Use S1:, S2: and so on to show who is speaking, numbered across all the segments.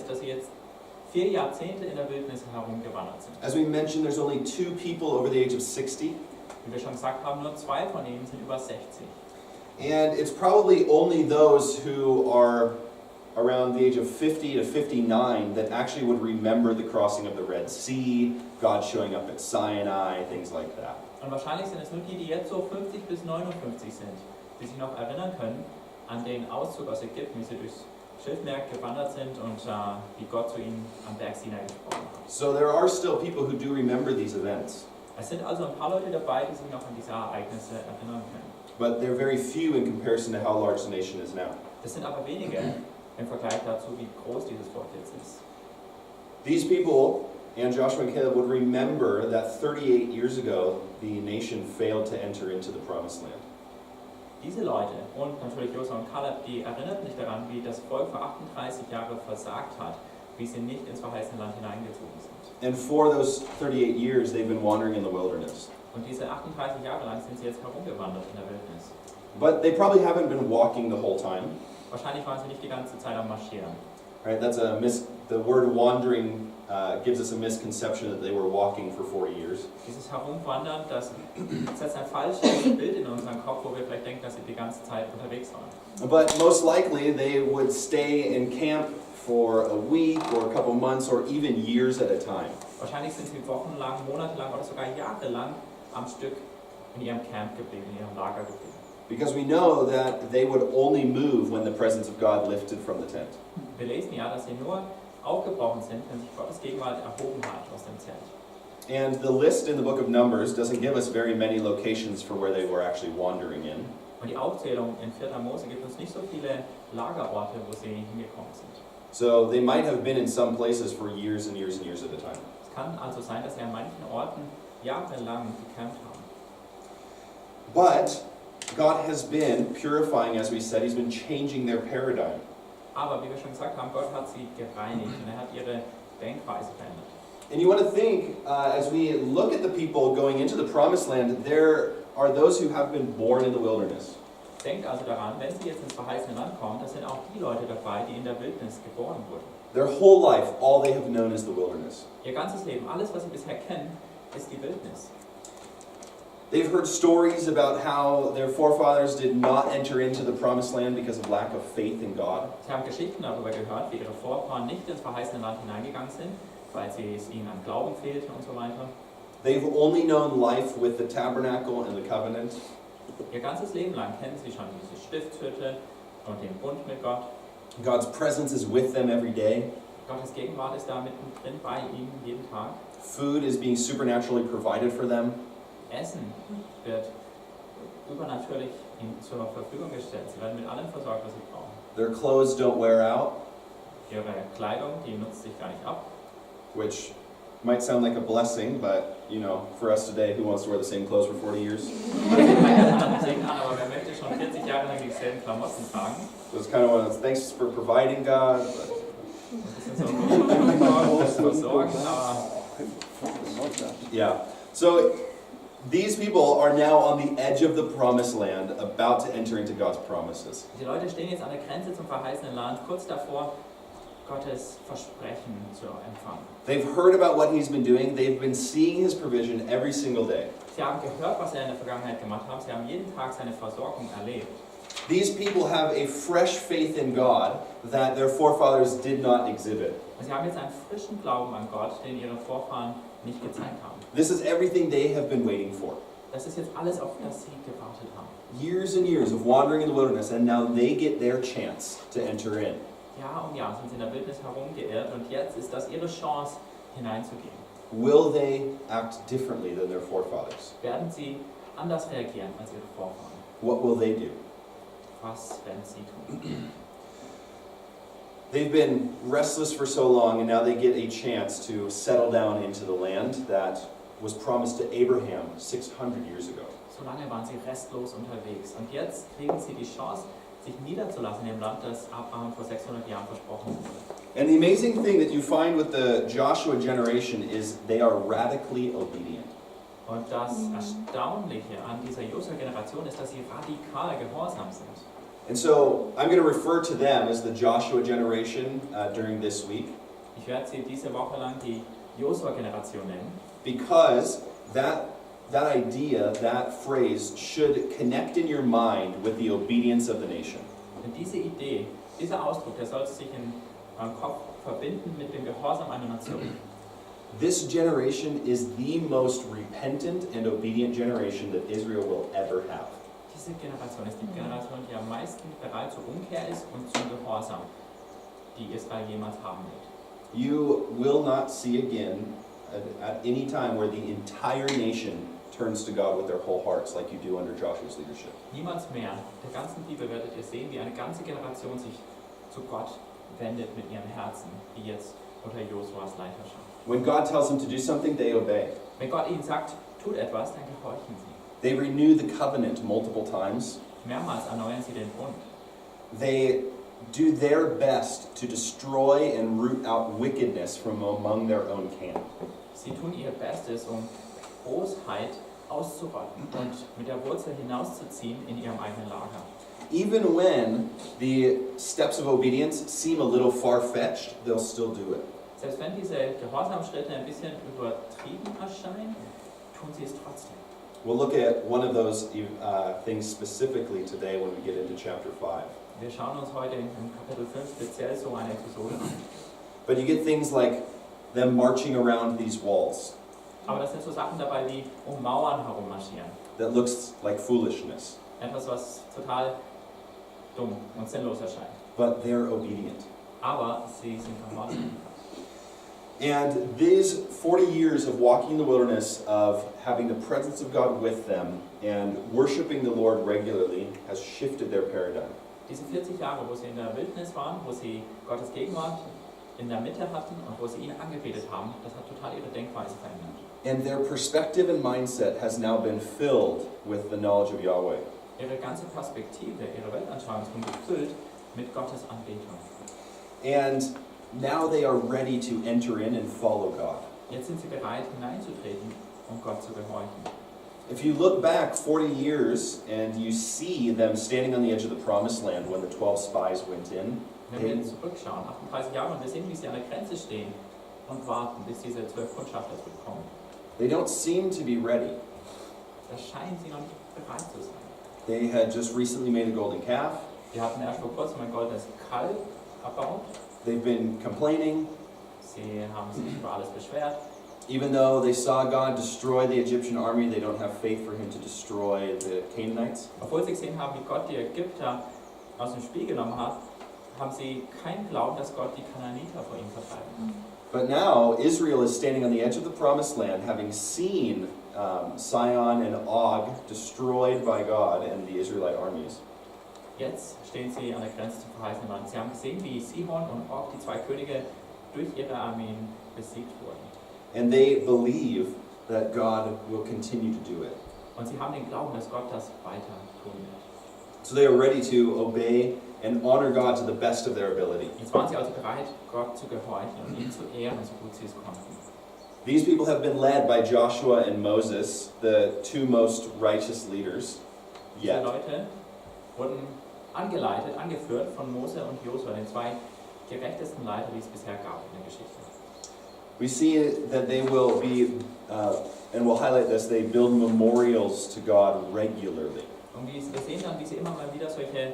S1: dass sie jetzt 4 Jahrzehnte in der Wildnis herumgewandert sind.
S2: As we mentioned, there's only 2 people over the age of 60.
S1: Wie wir schon gesagt haben, nur 2 von ihnen sind über 60.
S2: And it's probably only those who are around the age of 50 to 59 that actually would remember the crossing of the Red Sea, God showing up at Sinai, things like that.
S1: Und wahrscheinlich sind es nur die, die jetzt so 50 bis 59 sind, die sich noch erinnern können an den Auszug aus Ägypten, wie sie durchs Schilfmeer gewandert sind und wie Gott zu ihnen am Berg Sinai gesprochen hat.
S2: So there are still people who do remember these events.
S1: Es sind also ein paar Leute dabei, die sich noch an diese Ereignisse erinnern können.
S2: But they're very few in comparison to how large the nation is now.
S1: Das sind aber wenige im Vergleich dazu, wie groß dieses Volk jetzt ist.
S2: These people, and Joshua and Caleb, would remember that 38 years ago, the nation failed to enter into the promised land.
S1: Diese Leute und natürlich Josua und Kaleb, die erinnerten sich daran, wie das Volk vor 38 Jahren versagt hat, wie sie nicht ins verheißene Land hineingezogen sind.
S2: And for those 38 years, they've been wandering in the wilderness.
S1: Und diese 38 Jahre lang sind sie jetzt herumgewandert in der Wildnis.
S2: But they probably haven't been walking the whole time.
S1: Wahrscheinlich waren sie nicht die ganze Zeit am Marschieren.
S2: Right? The word wandering gives us a misconception that they were walking for 40 years.
S1: Dieses Herumwandern, das setzt ein falsches Bild in unseren Kopf, wo wir vielleicht denken, dass sie die ganze Zeit unterwegs waren.
S2: But most likely they would stay in camp for a week or a couple months or even years at a time.
S1: Wahrscheinlich sind sie wochenlang, monatelang oder sogar jahrelang am Stück in ihrem Camp geblieben, in ihrem Lager geblieben.
S2: Because we know that they would only move when the presence of God lifted from the tent.
S1: Wir lesen ja, dass sie nur aufgebrochen sind, wenn sich Gottes Gegenwart erhoben hat aus dem Zelt.
S2: And the list in the book of Numbers doesn't give us very many locations for where they were actually wandering in.
S1: Und die Aufzählung in 4. Mose gibt uns nicht so viele Lagerorte, wo sie hingekommen sind.
S2: So they might have been in some places for years and years and years at a time.
S1: Es kann also sein, dass sie an manchen Orten jahrelang gecampt haben.
S2: But God has been purifying, as we said, He's been changing their paradigm.
S1: Aber wie wir schon gesagt haben, Gott hat sie gereinigt und hat ihre Denkweise verändert.
S2: And you want to think, as we look at the people going into the promised land, there are those who have been born in the wilderness.
S1: Denkt also daran, wenn sie jetzt ins verheißene Land kommen, das sind auch die Leute dabei, die in der Wildnis geboren wurden.
S2: Their whole life, all they have known is the wilderness.
S1: Ihr ganzes Leben, alles was sie bisher kennen, ist die Wildnis.
S2: They've heard stories about how their forefathers did not enter into the promised land because of lack of faith in God.
S1: Sie haben Geschichten darüber gehört, wie ihre Vorfahren nicht ins verheißene Land hineingegangen sind, weil es ihnen an Glauben fehlte und so weiter.
S2: They've only known life with the tabernacle and the covenant.
S1: Ihr ganzes Leben lang kennen sie schon diese Stiftshütte und den Bund mit Gott.
S2: God's presence is with them every day.
S1: Gottes Gegenwart ist da mittendrin bei ihnen jeden Tag.
S2: Food is being supernaturally provided for them.
S1: Essen wird übernatürlich ihnen zur Verfügung gestellt. Sie werden mit allem versorgt, was sie brauchen.
S2: Their clothes don't wear out,
S1: Ihre Kleidung, die nutzt sich gar nicht ab.
S2: which might sound like a blessing, but you know, for us today, who wants to wear the same clothes for 40 years?
S1: Das ist ein Segen an, aber wer möchte schon 40 Jahre lang dieselben Klamotten tragen?
S2: So it's kind of one of those, thanks for providing, God.
S1: Das sind so versorgen, aber
S2: Yeah. So these people are now on the edge of the promised land, about to enter into God's promises.
S1: die Leute stehen jetzt an der Grenze zum verheißenen Land, kurz davor, Gottes Versprechen zu empfangen.
S2: They've heard about what He's been doing. They've been seeing His provision every single day.
S1: Sie haben gehört, was er in der Vergangenheit gemacht hat. Sie haben jeden Tag seine Versorgung erlebt.
S2: These people have a fresh faith in God that their forefathers did not exhibit.
S1: Und sie haben jetzt einen frischen Glauben an Gott, den ihre Vorfahren nicht gezeigt haben.
S2: This is everything they have been waiting for.
S1: Das ist jetzt alles, auf das sie gewartet haben.
S2: Years and years of wandering in the wilderness, and now they get their chance to enter in.
S1: Jahr um Jahr sind sie in der Wildnis herumgeirrt und jetzt ist das ihre Chance, hineinzugehen.
S2: Will they act differently than their forefathers?
S1: Werden sie anders reagieren als ihre Vorfahren?
S2: What will they do?
S1: Was werden sie tun?
S2: They've been restless for so long, and now they get a chance to settle down into the land that was promised to Abraham 600 years ago.
S1: So lange waren sie restlos unterwegs und jetzt kriegen sie die Chance, sich niederzulassen in dem Land, das Abraham vor 600 Jahren versprochen wurde.
S2: And the amazing thing that you find with the Joshua generation is they are radically obedient.
S1: Und das Erstaunliche an dieser Josua-Generation ist, dass sie radikal gehorsam sind.
S2: And so I'm going to refer to them as the Joshua generation during this week,
S1: Ich werde sie diese Woche lang die Josua-Generation nennen,
S2: because that idea, that phrase, should connect in your mind with the obedience of the nation.
S1: denn diese Idee, dieser Ausdruck, der sollte sich in eurem Kopf verbinden mit dem Gehorsam einer Nation.
S2: This generation is the most repentant and obedient generation that Israel will ever have.
S1: Diese Generation ist die Generation, die am meisten bereit zur Umkehr ist und zum Gehorsam, die Israel jemals haben wird.
S2: You will not see again at any time where the entire nation turns to God with their whole hearts like you do under Joshua's leadership.
S1: Niemals mehr der ganzen Bibel werdet ihr sehen, wie eine ganze Generation sich zu Gott wendet mit ihrem Herzen, wie jetzt unter Josuas Leiterschaft.
S2: When God tells them to do something, they obey.
S1: Wenn Gott ihnen sagt, tut etwas, dann gehorchen sie.
S2: They renew the covenant multiple times.
S1: Mehrmals erneuern sie den Bund.
S2: They do their best to destroy and root out wickedness from among their own camp.
S1: Sie tun ihr Bestes, Bosheit auszurotten und mit der Wurzel hinauszuziehen in ihrem eigenen Lager.
S2: Even when the steps of obedience seem a little far-fetched, they'll still do it.
S1: Selbst wenn diese Gehorsamschritte ein bisschen übertrieben erscheinen, tun sie es trotzdem.
S2: We'll look at one of those things specifically today when we get into chapter 5.
S1: Wir schauen uns heute im Kapitel 5 speziell so eine Episode an.
S2: But you get things like them marching around these walls.
S1: Aber das sind so Sachen dabei wie Mauern herummarschieren.
S2: That looks like foolishness.
S1: Etwas, was total dumm und sinnlos erscheint.
S2: But they're obedient.
S1: Aber sie sind gehorsam.
S2: And these 40 years of walking in the wilderness, of having the presence of God with them and worshiping the Lord regularly, has shifted their paradigm.
S1: Diese 40 Jahre, wo sie in der Wildnis waren, wo sie Gottes Gegenwart in der Mitte hatten und wo sie ihn angebetet haben, das hat total ihre Denkweise verändert.
S2: And their perspective and mindset has now been filled with the knowledge of Yahweh.
S1: Ihre ganze Perspektive, ihre Weltanschauung ist nun gefüllt mit Gottes Anbetung.
S2: And now they are ready to enter in and follow God.
S1: Jetzt sind sie bereit, hineinzutreten, Gott zu gehorchen.
S2: If you look back 40 years and you see them standing on the edge of the promised land when the 12 spies went in,
S1: Wenn wir jetzt zurückschauen, 38 Jahre, und wir sehen, wie sie an der Grenze stehen und warten, bis diese 12 Kundschafter zurückkommen,
S2: they don't seem to be ready.
S1: da scheinen sie noch nicht bereit zu sein.
S2: They had just recently made a golden calf.
S1: Wir hatten erst vor kurzem ein goldenes Kalb erbaut.
S2: They've been complaining.
S1: Sie haben sich über alles beschwert.
S2: Even though they saw God destroy the Egyptian army, they don't have faith for him to destroy the Canaanites.
S1: Obwohl sie gesehen haben, wie Gott die Ägypter aus dem Spiel genommen hat, haben sie keinen Glauben, dass Gott die Kanaaniter vor ihnen vertreiben kann.
S2: But now Israel is standing on the edge of the promised land, having seen Sihon and Og destroyed by God and the Israelite armies.
S1: Jetzt stehen sie an der Grenze zum verheißenen Land. Sie haben gesehen, wie Sihon und Og, die zwei Könige, durch ihre Armeen besiegt wurden.
S2: And they believe that God will continue to do it.
S1: Und sie haben den Glauben, dass Gott das weiter tun wird.
S2: So they are ready to obey and honor God to the best of their ability.
S1: Jetzt waren sie also bereit, Gott zu gehorchen und ihn zu ehren, so gut sie es konnten.
S2: These people have been led by Joshua and Moses, the two most righteous leaders
S1: Diese
S2: yet.
S1: Leute wurden angeleitet, angeführt von Mose und Josua, den zwei gerechtesten Leiter, die es bisher gab in der Geschichte.
S2: We see that they will be, and we'll highlight this, they build memorials to God regularly.
S1: Und wir sehen dann, wie sie immer mal wieder solche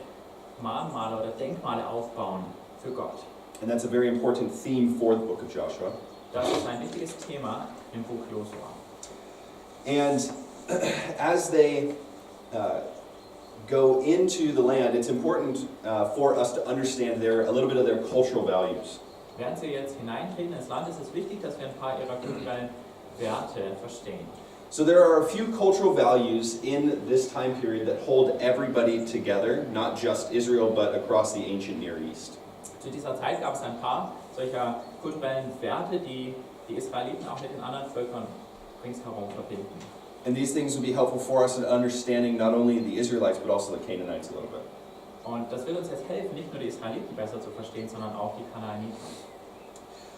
S1: Mahnmale oder Denkmale aufbauen für Gott.
S2: And that's a very important theme for the book of Joshua.
S1: Das ist ein wichtiges Thema im Buch Josua.
S2: And as they go into the land, it's important for us to understand a little bit of their cultural values.
S1: Während sie jetzt hineintreten ins Land, ist es wichtig, dass wir ein paar ihrer kulturellen Werte verstehen.
S2: So there are a few cultural values in this time period that hold everybody together, not just Israel, but across the ancient Near East.
S1: Zu dieser Zeit gab es ein paar solcher kulturellen Werte, die die Israeliten auch mit den anderen Völkern ringsherum verbinden.
S2: And these things would be helpful for us in understanding not only the Israelites, but also the Canaanites a little bit.
S1: Und das wird uns jetzt helfen, nicht nur die Israeliten besser zu verstehen, sondern auch die Kanaaniter.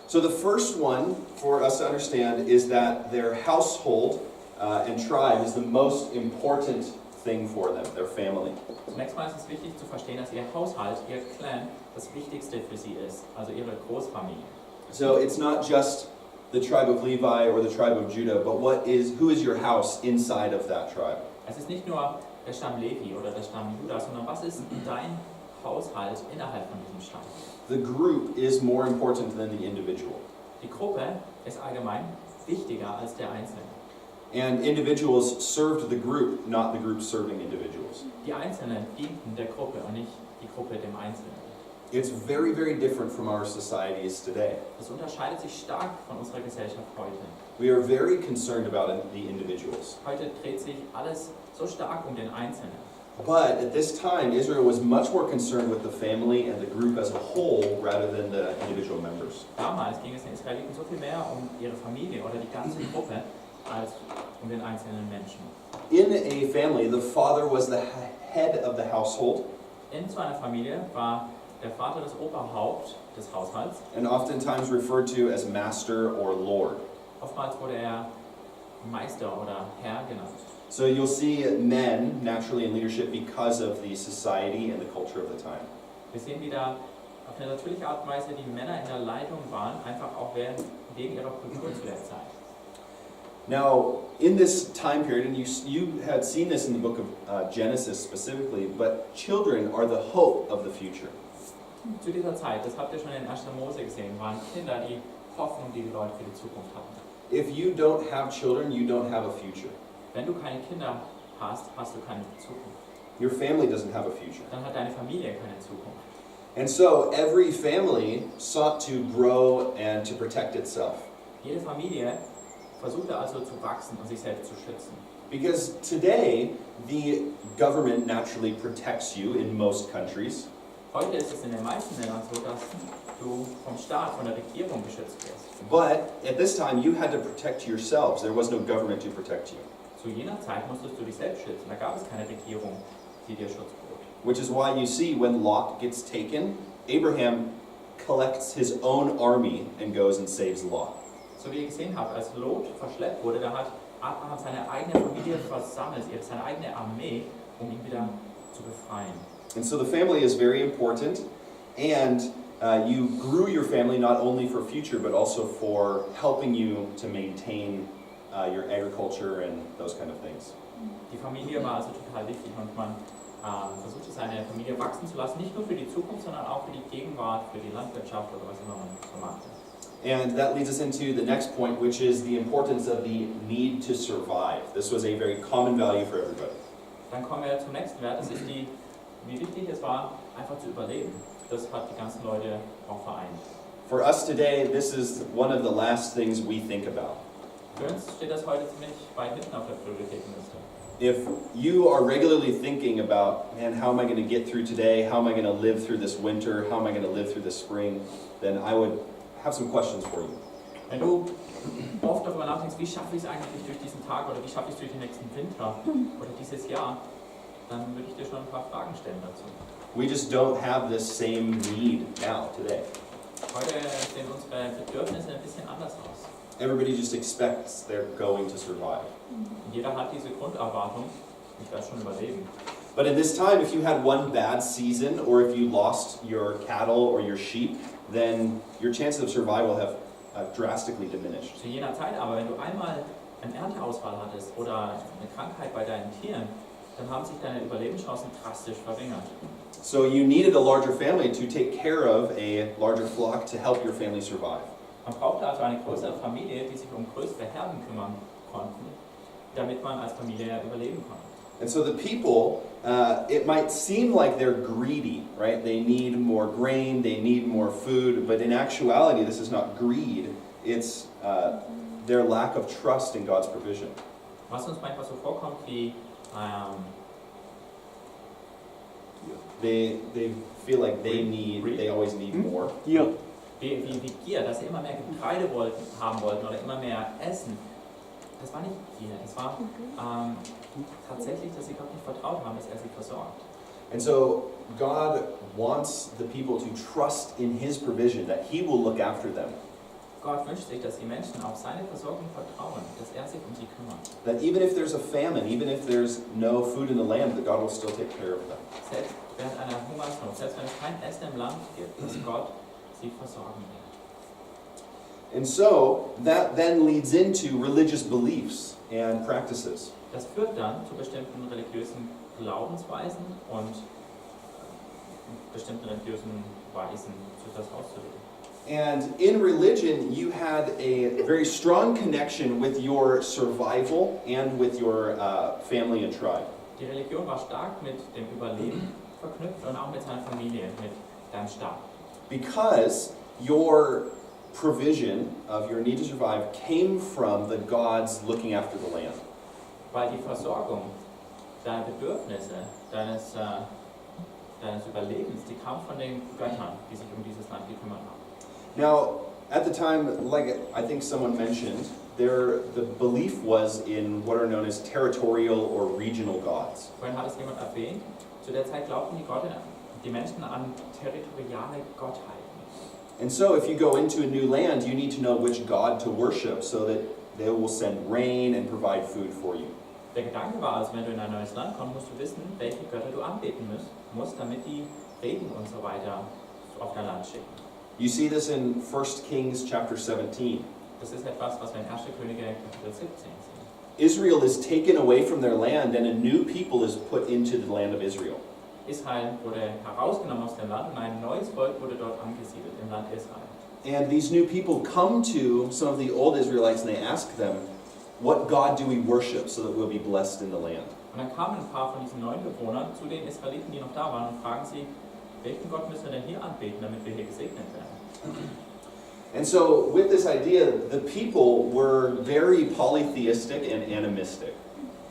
S2: So the first one for us to understand is that their household and tribe is the most important thing for them, their family.
S1: Zunächst mal ist es wichtig zu verstehen, dass ihr Haushalt, ihr Clan, das Wichtigste für sie ist, also ihre Großfamilie.
S2: So it's not just the tribe of Levi or the tribe of Judah, but who is your house inside of that tribe?
S1: Es ist nicht nur der Stamm Levi oder der Stamm Judah, sondern was ist dein Haushalt innerhalb von diesem Stamm?
S2: The group is more important than the individual.
S1: Die Gruppe ist allgemein wichtiger als der Einzelne.
S2: And individuals served the group, not the group serving individuals.
S1: Die Einzelnen dienten der Gruppe und nicht die Gruppe dem Einzelnen.
S2: It's very, very different from our societies today.
S1: Das unterscheidet sich stark von unserer Gesellschaft heute.
S2: We are very concerned about the individuals.
S1: Heute dreht sich alles so stark um den Einzelnen.
S2: But at this time, Israel was much more concerned with the family and the group as a whole rather than the individual members.
S1: Damals ging es den Israeliten so viel mehr um ihre Familie oder die ganze Gruppe als um den einzelnen Menschen.
S2: In a family, the father was the head of the household.
S1: In so einer Familie war der Vater das Oberhaupt des Haushalts.
S2: And oftentimes referred to as master or lord.
S1: Oftmals wurde er Meister oder Herr genannt.
S2: So you'll see men naturally in leadership because of the society and the culture of the time.
S1: Wir sehen wieder auf eine natürliche Art und Weise, die Männer in der Leitung waren, einfach auch wegen ihrer Kultur zu der Zeit.
S2: Now, in this time period, and you had seen this in the book of Genesis specifically, but children are the hope of the future.
S1: Zu dieser Zeit, das habt ihr schon in 1. Mose gesehen, waren Kinder die Hoffnung, die die Leute für die Zukunft hatten.
S2: If you don't have children, you don't have a future.
S1: Wenn du keine Kinder hast, hast du keine Zukunft.
S2: Your family doesn't have a future.
S1: Dann hat deine Familie keine Zukunft.
S2: And so every family sought to grow and to protect itself.
S1: Jede Familie versuchte also zu wachsen und sich selbst zu schützen.
S2: Because today, the government naturally protects you in most countries.
S1: Heute ist es in den meisten Ländern so, dass du vom Staat, von der Regierung geschützt wirst.
S2: But at this time, you had to protect yourselves. There was no government to protect you.
S1: Zu jener Zeit musstest du dich selbst schützen. Da gab es keine Regierung, die dir Schutz bot.
S2: Which is why you see when Lot gets taken, Abraham collects his own army and goes and saves Lot.
S1: So wie ihr gesehen habt, als Lot verschleppt wurde, da hat Abraham seine eigene Familie versammelt, seine eigene Armee, um ihn wieder zu befreien.
S2: And so the family is very important, and you grew your family not only for future, but also for helping you to maintain your agriculture and those kind of things.
S1: Die Familie war also total wichtig und man versuchte seine Familie wachsen zu lassen, nicht nur für die Zukunft, sondern auch für die Gegenwart, für die Landwirtschaft oder was immer man so machte.
S2: And that leads us into the next point, which is the importance of the need to survive. This was a very common value for everybody.
S1: Dann kommen wir zum nächsten Wert, das ist wie wichtig es war, einfach zu überleben. Das hat die ganzen Leute auch vereint.
S2: For us today, this is one of the last things we think about.
S1: Für uns steht das heute ziemlich weit hinten auf der Prioritätenliste.
S2: If you are regularly thinking about, man, how am I going to get through today? How am I going to live through this winter? How am I going to live through this spring? Then I would have some questions for you.
S1: Wenn du oft darüber nachdenkst, wie schaffe ich es eigentlich durch diesen Tag oder wie schaffe ich es durch den nächsten Winter oder dieses Jahr, dann würde ich dir schon ein paar Fragen stellen dazu.
S2: We just don't have this same need now, today.
S1: Heute sehen unsere Bedürfnisse ein bisschen anders aus.
S2: Everybody just expects they're going to survive.
S1: Jeder hat diese Grunderwartung, ich werde schon überleben.
S2: But in this time, if you had one bad season, or if you lost your cattle or your sheep, then your chances of survival have drastically diminished.
S1: Zu jener Zeit aber, wenn du einmal einen Ernteausfall hattest oder eine Krankheit bei deinen Tieren, dann haben sich deine Überlebenschancen drastisch verringert.
S2: So you needed a larger family to take care of a larger flock to help your family survive.
S1: Man brauchte also eine größere Familie, die sich um größere Herden kümmern konnten, damit man als Familie überleben konnte.
S2: And so the people, it might seem like they're greedy, right? They need more grain, they need more food, but in actuality, this is not greed. It's their lack of trust in God's provision.
S1: Was uns manchmal so vorkommt wie
S2: They feel like they always need more.
S3: Gier.
S1: wie Gier, dass sie immer mehr Getreide haben wollten oder immer mehr Essen. Das war nicht Gier, das war tatsächlich, dass sie Gott nicht vertraut haben, dass er sie versorgt.
S2: And so God wants the people to trust in His provision, that He will look after them.
S1: Gott wünscht sich, dass die Menschen auf seine Versorgung vertrauen, dass er sich um sie kümmert.
S2: That even if there's a famine, even if there's no food in the land, that God will still take care of them.
S1: Selbst während einer Hungersnot, selbst wenn es kein Essen im Land gibt, dass Gott sie versorgen wird.
S2: And so, that then leads into religious beliefs and practices.
S1: Das führt dann zu bestimmten religiösen Glaubensweisen und bestimmten religiösen Weisen, das auszuleben.
S2: And in religion, you had a very strong connection with your survival and with your family and tribe.
S1: Die Religion war stark mit dem Überleben verknüpft und auch mit seiner Familie, mit deinem Stamm.
S2: Because your provision of your need to survive came from the gods looking after the land.
S1: Weil die Versorgung deiner Bedürfnisse, deines Überlebens, die kam von den Göttern, die sich um dieses Land gekümmert haben.
S2: Now, at the time, like I think someone mentioned, the belief was in what are known as territorial or regional gods.
S1: Vorhin hat es jemand erwähnt, zu der Zeit glaubten die Menschen an territoriale Gottheiten.
S2: And so if you go into a new land, you need to know which god to worship so that they will send rain and provide food for you.
S1: Der Gedanke war also, wenn du in ein neues Land kommst, musst du wissen, welche Götter du anbeten musst, damit die Regen und so weiter auf dein Land schicken.
S2: You see this in 1 Kings chapter 17.
S1: Das ist etwas, was wir in 1. Könige Kapitel 17 sehen.
S2: Israel is taken away from their land and a new people is put into the land of Israel.
S1: Israel wurde herausgenommen aus dem Land und ein neues Volk wurde dort angesiedelt, im Land Israel.
S2: And these new people come to some of the old Israelites and they ask them, what God do we worship so that we'll be blessed in the land?
S1: Und dann kamen ein paar von diesen neuen Bewohnern zu den Israeliten, die noch da waren, und fragen sie, welchen Gott müssen wir denn hier anbeten, damit wir hier gesegnet werden?
S2: And so with this idea, the people were very polytheistic and animistic.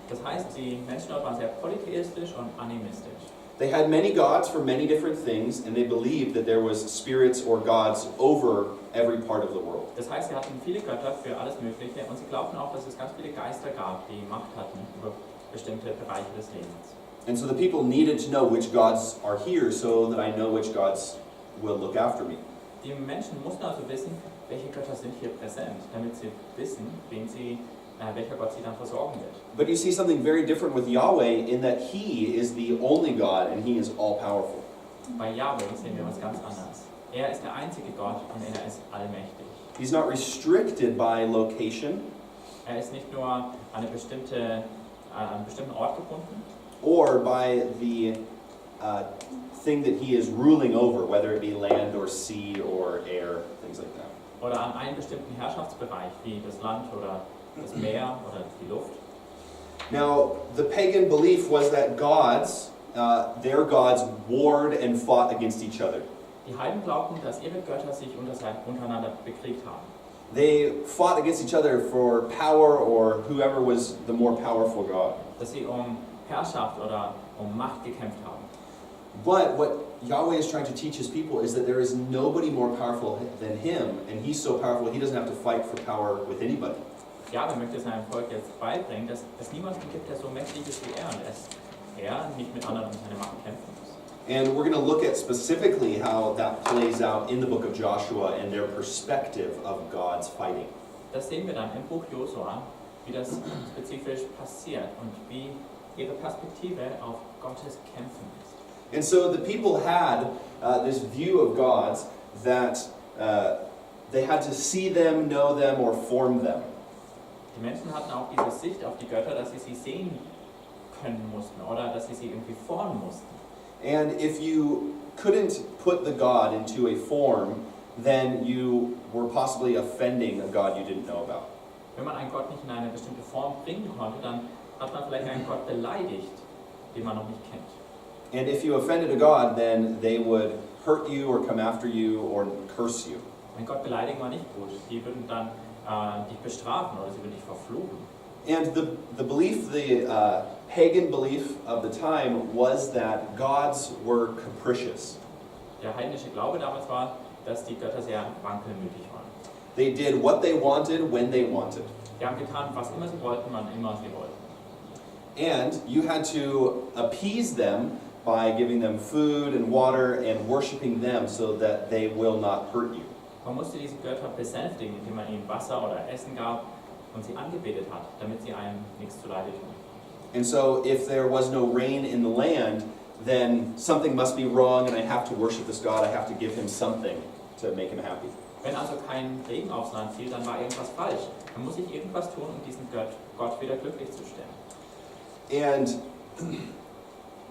S1: Das heißt, die Menschen dort waren sehr polytheistisch und animistisch.
S2: They had many gods for many different things, and they believed that there was spirits or gods over every part of the world.
S1: Das heißt, sie hatten viele Götter für alles Mögliche und sie glaubten auch, dass es ganz viele Geister gab, die Macht hatten über bestimmte Bereiche des Lebens.
S2: And so the people needed to know which gods are here so that I know which gods will look after me.
S1: Die Menschen mussten also wissen, welche Götter sind hier präsent, damit sie wissen, welcher Gott sie dann versorgen wird.
S2: But you see something very different with Yahweh in that He is the only God and He is all-powerful.
S1: Bei Yahweh sehen wir was ganz anderes. Er ist der einzige Gott und er ist allmächtig.
S2: He's not restricted by location
S1: Er ist nicht nur an einen bestimmten Ort gebunden
S2: or by the thing that He is ruling over, whether it be land or sea or air, things like that.
S1: oder an einen bestimmten Herrschaftsbereich, wie das Land oder das Meer oder die Luft.
S2: Now, the pagan belief was that gods, their gods, warred and fought against each other.
S1: Die Heiden glaubten, dass ihre Götter sich untereinander bekriegt haben.
S2: They fought against each other for power or whoever was the more powerful god.
S1: Dass sie um Herrschaft oder um Macht gekämpft haben.
S2: But what Yahweh is trying to teach His people is that there is nobody more powerful than Him, and He's so powerful He doesn't have to fight for power with anybody.
S1: Yahweh möchte seinem Volk jetzt beibringen, dass es niemanden gibt, der so mächtig ist wie er und dass er nicht mit anderen um seine Macht kämpfen muss.
S2: And we're going to look at specifically how that plays out in the book of Joshua and their perspective of God's fighting.
S1: Das sehen wir dann im Buch Josua, wie das spezifisch passiert und wie ihre Perspektive auf Gottes Kämpfen ist.
S2: And so the people had this view of gods that they had to see them, know them, or form them.
S1: Die Menschen hatten auch diese Sicht auf die Götter, dass sie sehen können mussten oder dass sie irgendwie formen mussten.
S2: And if you couldn't put the god into a form, then you were possibly offending a god you didn't know about.
S1: Wenn man einen Gott nicht in eine bestimmte Form bringen konnte, dann hat man vielleicht einen Gott beleidigt, den man noch nicht kennt.
S2: And if you offended a god, then they would hurt you or come after you or curse you.
S1: Ein Gott beleidigen war nicht gut. Die würden dann dich bestrafen oder sie würden dich verfluchen.
S2: And the belief, the pagan belief of the time was that gods were capricious.
S1: Der heidnische Glaube damals war, dass die Götter sehr wankelmütig waren.
S2: They did what they wanted when they wanted.
S1: Die haben getan, was immer sie wollten, wann immer sie wollten.
S2: And you had to appease them by giving them food and water and worshiping them so that they will not hurt you.
S1: Man musste diese Götter besänftigen, indem man ihnen Wasser oder Essen gab und sie angebetet hat, damit sie einem nichts zuleide tun.
S2: And so if there was no rain in the land, then something must be wrong and I have to worship this God. I have to give him something to make him happy.
S1: Wenn also kein Regen aufs Land fiel, dann war irgendwas falsch. Dann muss ich irgendwas tun, um diesen Gott wieder glücklich zu stellen.
S2: And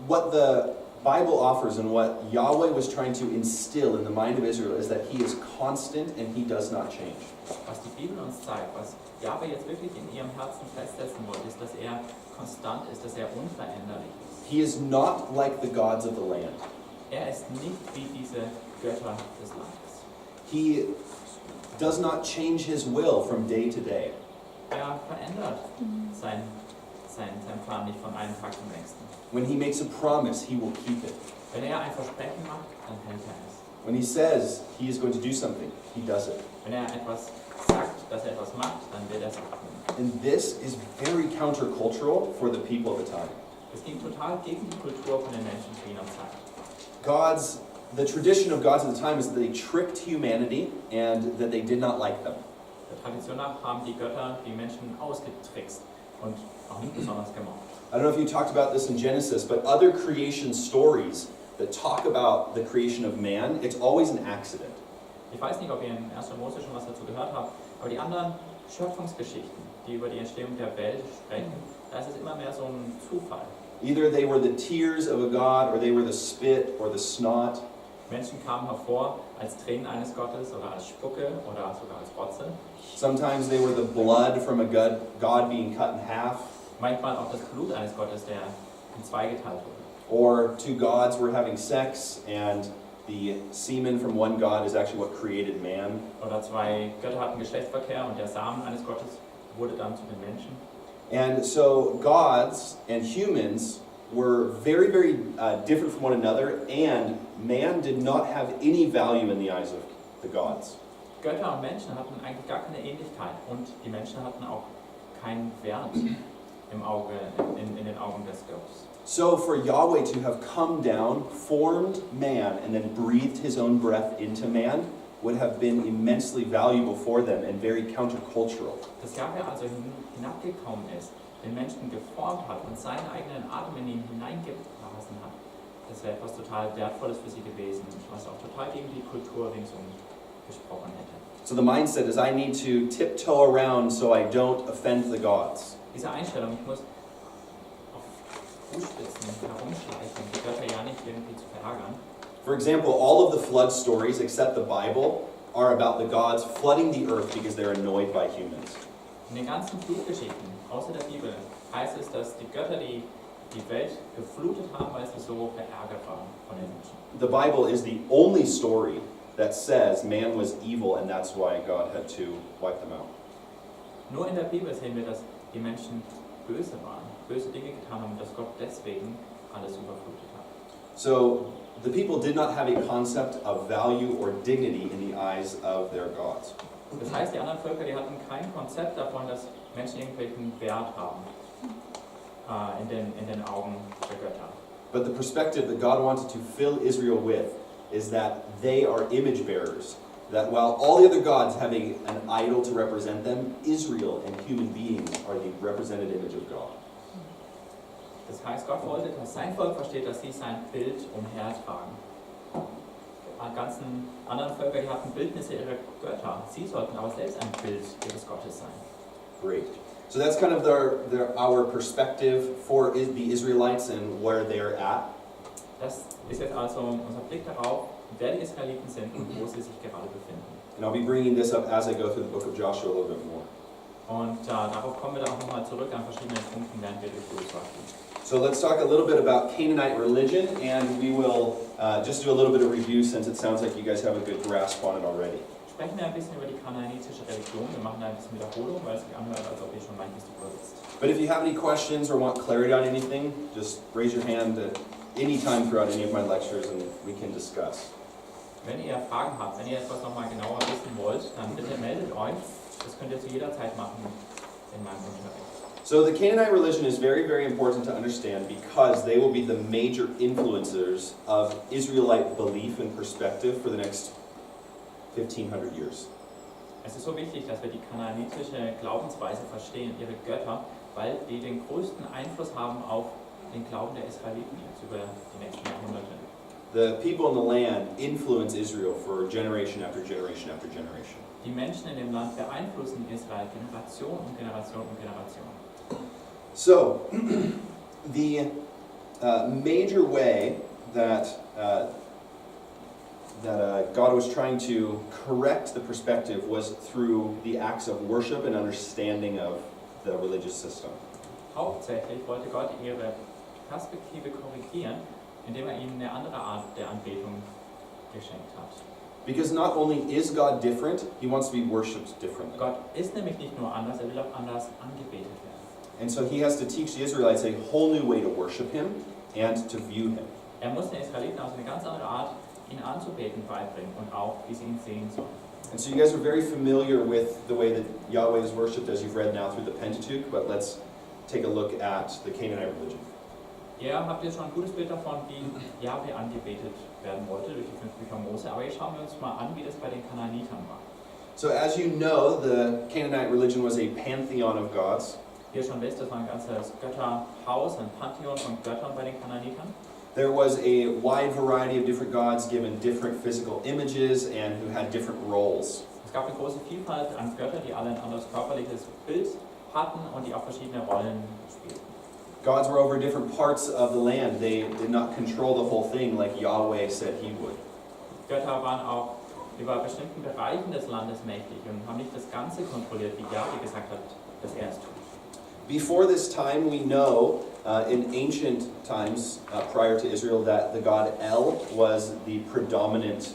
S2: what the Bible offers and what Yahweh was trying to instill in the mind of Israel is that he is constant and he does not change.
S1: Was die Bibel uns zeigt, was Jahwe jetzt wirklich in ihrem Herzen festsetzen wollte, ist, dass er konstant ist, dass er unveränderlich ist.
S2: He is not like the gods of the land.
S1: Er ist nicht wie diese Götter des Landes.
S2: He does not change his will from day to day.
S1: Er verändert seinen Plan nicht von einem Tag zum nächsten.
S2: When he makes a promise, he will keep it.
S1: Wenn er ein Versprechen macht, dann hält er es.
S2: When he says he is going to do something, he does it.
S1: Wenn er etwas sagt, dass er etwas macht, dann wird er es auch tun.
S2: And this is very countercultural for the people of the time.
S1: Es ging total gegen die Kultur von den Menschen zu jener Zeit.
S2: The tradition of gods at the time is that they tricked humanity and that they did not like them.
S1: Der Tradition nach haben die Götter die Menschen ausgetrickst und auch nicht besonders gemocht.
S2: I don't know if you talked about this in Genesis, but other creation stories that talk about the creation of man, it's always an accident.
S1: Ich weiß nicht, ob ihr in 1. Mose schon was dazu gehört habt, aber die anderen Schöpfungsgeschichten, die über die Entstehung der Welt sprechen, da ist es immer mehr so ein Zufall.
S2: Either they were the tears of a god, or they were the spit or the snot.
S1: Menschen kamen hervor als Tränen eines Gottes oder als Spucke oder sogar als Rotze.
S2: Sometimes they were the blood from a god being cut in half.
S1: Manchmal auch das Blut eines Gottes, der in zwei geteilt wurde.
S2: Or two gods were having sex and the semen from one god is actually what created man.
S1: Oder zwei Götter hatten Geschlechtsverkehr und der Samen eines Gottes wurde dann zu den Menschen.
S2: And so gods and humans were very, very different from one another, and man did not have any value in the eyes of the gods.
S1: Götter und Menschen hatten eigentlich gar keine Ähnlichkeit und die Menschen hatten auch keinen Wert in den Augen des Gottes.
S2: So for Yahweh to have come down, formed man, and then breathed his own breath into man would have been immensely valuable for them and very countercultural.
S1: Dass Jahwe also hinabgekommen ist, den Menschen geformt hat und seinen eigenen Atem in ihn hineingeblasen hat, das wäre etwas total Wertvolles für sie gewesen, was auch total gegen die Kultur ringsum gesprochen hätte.
S2: So the mindset is I need to tiptoe around so I don't offend the gods.
S1: Diese Einstellung, ich muss auf Fußspitzen herumschleichen, die Götter ja nicht irgendwie zu verärgern.
S2: For example, all of the flood stories except the Bible are about the gods flooding the earth because they're annoyed by humans.
S1: In den ganzen Flutgeschichten, außer der Bibel, heißt es, dass die Götter die Welt geflutet haben, weil sie so verärgert waren von den Menschen.
S2: The Bible is the only story that says man was evil and that's why God had to wipe them out.
S1: Nur in der Bibel sehen wir, dass die Menschen böse waren, böse Dinge getan haben und dass Gott deswegen alles überflutet hat.
S2: So the people did not have a concept of value or dignity in the eyes of their gods.
S1: Das heißt, die anderen Völker, die hatten kein Konzept davon, dass Menschen irgendwelchen Wert haben in den Augen der Götter.
S2: But the perspective that God wanted to fill Israel with is that they are image bearers. That while all the other gods have an idol to represent them, Israel and human beings are the represented image of God.
S1: Das heißt, Gott wollte, dass sein Volk versteht, dass sie sein Bild umhertragen. Die ganzen anderen Völker, die hatten Bildnisse ihrer Götter. Sie sollten aber selbst ein Bild ihres Gottes sein.
S2: Great. So that's kind of our perspective for the Israelites and where they're at.
S1: Das ist jetzt also unser Blick darauf, wer die Israeliten sind und wo sie sich gerade befinden.
S2: And I'll be bringing this up as I go through the book of Joshua a little bit more.
S1: Und darauf kommen wir dann auch nochmal zurück an verschiedenen Punkten, während wir durch Josua gehen.
S2: So let's talk a little bit about Canaanite religion, and we will just do a little bit of review since it sounds like you guys have a good grasp on it already.
S1: Sprechen wir ein bisschen über die kanaanitische Religion. Wir machen da ein bisschen Wiederholung, weil es sich anhört, als ob ihr schon manches drüber wisst.
S2: But if you have any questions or want clarity on anything, just raise your hand at any time throughout any of my lectures and we can discuss.
S1: Wenn ihr Fragen habt, wenn ihr etwas nochmal genauer wissen wollt, dann bitte meldet euch. Das könnt ihr zu jeder Zeit machen in meinem Unterricht.
S2: So the Canaanite religion is very, very important to understand because they will be the major influencers of Israelite belief and perspective for the next 1,500 years.
S1: Es ist so wichtig, dass wir die kanaanitische Glaubensweise verstehen, ihre Götter, weil die den größten Einfluss haben auf den Glauben der Israeliten jetzt über die nächsten Jahrhunderte.
S2: The people in the land influence Israel for generation after generation after generation.
S1: Die Menschen in dem Land beeinflussen Israel Generation um Generation um Generation.
S2: So, the major way that God was trying to correct the perspective was through the acts of worship and understanding of the religious system.
S1: Hauptsächlich wollte Gott ihre Perspektive korrigieren, indem ihnen eine andere Art der Anbetung geschenkt hat.
S2: Because not only is God different, He wants to be worshipped differently.
S1: Gott ist nämlich nicht nur anders, will auch anders angebetet werden.
S2: And so He has to teach the Israelites a whole new way to worship Him and to view Him.
S1: Muss den Israeliten also eine ganz andere Art, ihn anzubeten, beibringen und auch, wie sie ihn sehen sollen.
S2: And so you guys are very familiar with the way that Yahweh is worshipped as you've read now through the Pentateuch, but let's take a look at the Canaanite religion.
S1: Ihr habt jetzt schon ein gutes Bild davon, wie Jahwe angebetet werden wollte durch die 5 Bücher Mose, aber jetzt schauen wir uns mal an, wie das bei den Kanaanitern war.
S2: So as you know, the Canaanite religion was a pantheon of gods.
S1: Wie ihr schon wisst, das war ein ganzes Götterhaus, ein Pantheon von Göttern bei den Kanaanitern.
S2: There was a wide variety of different gods given different physical images and who had different roles.
S1: Es gab eine große Vielfalt an Göttern, die alle ein anderes körperliches Bild hatten und die auch verschiedene Rollen spielten.
S2: Gods were over different parts of the land. They did not control the whole thing like Yahweh said He would.
S1: Götter waren auch über bestimmten Bereichen des Landes mächtig und haben nicht das Ganze kontrolliert, wie Jahwe gesagt hat, dass er es tut.
S2: Before this time, we know in ancient times prior to Israel that the god El was the predominant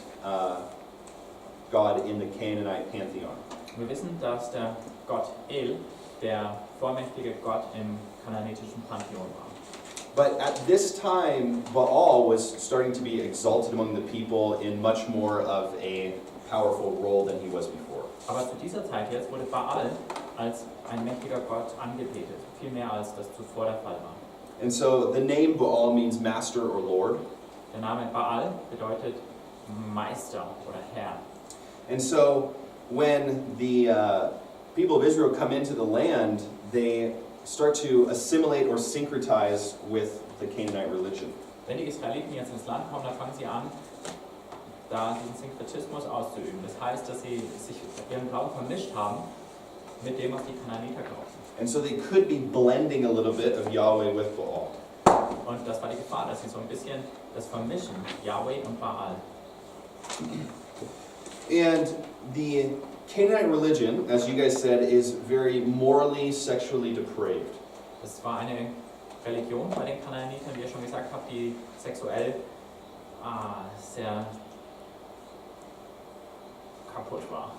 S2: god in the Canaanite pantheon.
S1: Wir wissen, dass der Gott El der vormächtige Gott im kanaanitischen Pantheon war.
S2: But at this time, Baal was starting to be exalted among the people in much more of a powerful role than he was before.
S1: Aber zu dieser Zeit jetzt wurde Baal als ein mächtiger Gott angebetet, viel mehr als das zuvor der Fall war.
S2: And so the name Baal means master or lord.
S1: Der Name Baal bedeutet Meister oder Herr.
S2: And so when the people of Israel come into the land, they start to assimilate or syncretize with the Canaanite religion.
S1: Wenn die Israeliten jetzt ins Land kommen, dann fangen sie an, da diesen Synkretismus auszuüben. Das heißt, dass sie sich ihren Glauben vermischt haben mit dem, was die Kanaaniter glaubten.
S2: And so they could be blending a little bit of Yahweh with Baal.
S1: Und das war die Gefahr, dass sie so ein bisschen das vermischen, Yahweh und Baal.
S2: And the Canaanite religion, as you guys said, is very morally, sexually depraved.
S1: Es war eine Religion bei den Kanaanitern, wie ihr schon gesagt habt, die sexuell sehr kaputt war.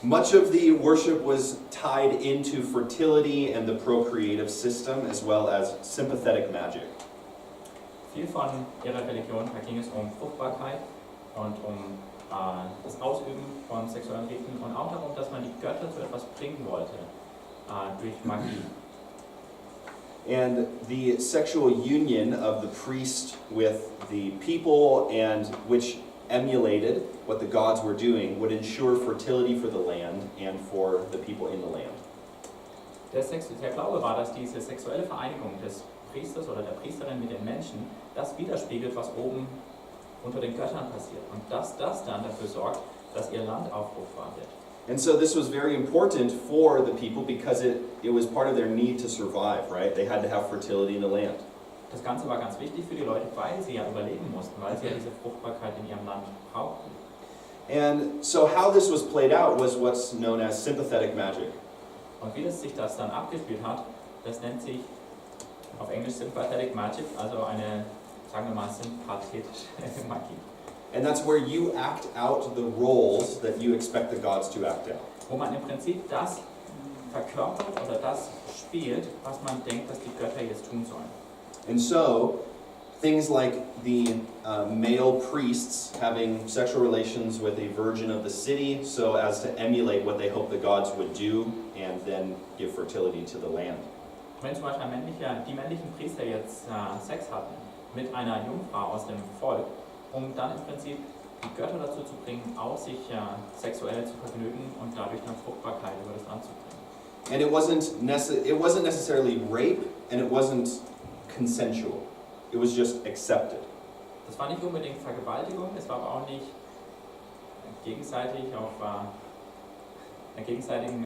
S2: Much of the worship was tied into fertility and the procreative system, as well as sympathetic magic.
S1: Viel von ihrer Religion, da ging es um Fruchtbarkeit und um das Ausüben von sexuellen Riten und auch darum, dass man die Götter zu etwas bringen wollte, durch Magie.
S2: And the sexual union of the priest with the people, and which emulated what the gods were doing, would ensure fertility for the land and for the people in the land.
S1: Der Glaube war, dass diese sexuelle Vereinigung des Priesters oder der Priesterin mit den Menschen das widerspiegelt, was oben unter den Göttern passiert. Und dass das dann dafür sorgt, dass ihr Land aufruchbar wird.
S2: And so this was very important for the people because it was part of their need to survive, right? They had to have fertility in the land.
S1: Das Ganze war ganz wichtig für die Leute, weil sie ja überleben mussten, weil sie ja diese Fruchtbarkeit in ihrem Land brauchten.
S2: And so how this was played out was what's known as sympathetic magic.
S1: Und wie sich das dann abgespielt hat, das nennt sich auf Englisch Sympathetic Magic, also eine, sagen wir mal, sympathetische Magie.
S2: And that's where you act out the roles that you expect the gods to act out.
S1: Wo man im Prinzip das verkörpert oder das spielt, was man denkt, dass die Götter jetzt tun sollen.
S2: And so, things like the male priests having sexual relations with a virgin of the city so as to emulate what they hope the gods would do and then give fertility to the land.
S1: Wenn zum Beispiel die männlichen Priester jetzt Sex hatten mit einer Jungfrau aus dem Volk, um dann im Prinzip die Götter dazu zu bringen, auch sich sexuell zu vergnügen und dadurch dann Fruchtbarkeit über das Land zu bringen.
S2: And it wasn't necessarily rape, and it wasn't consensual. It was just accepted.
S1: Das war nicht unbedingt Vergewaltigung, es war aber auch nicht gegenseitig auf einer gegenseitigen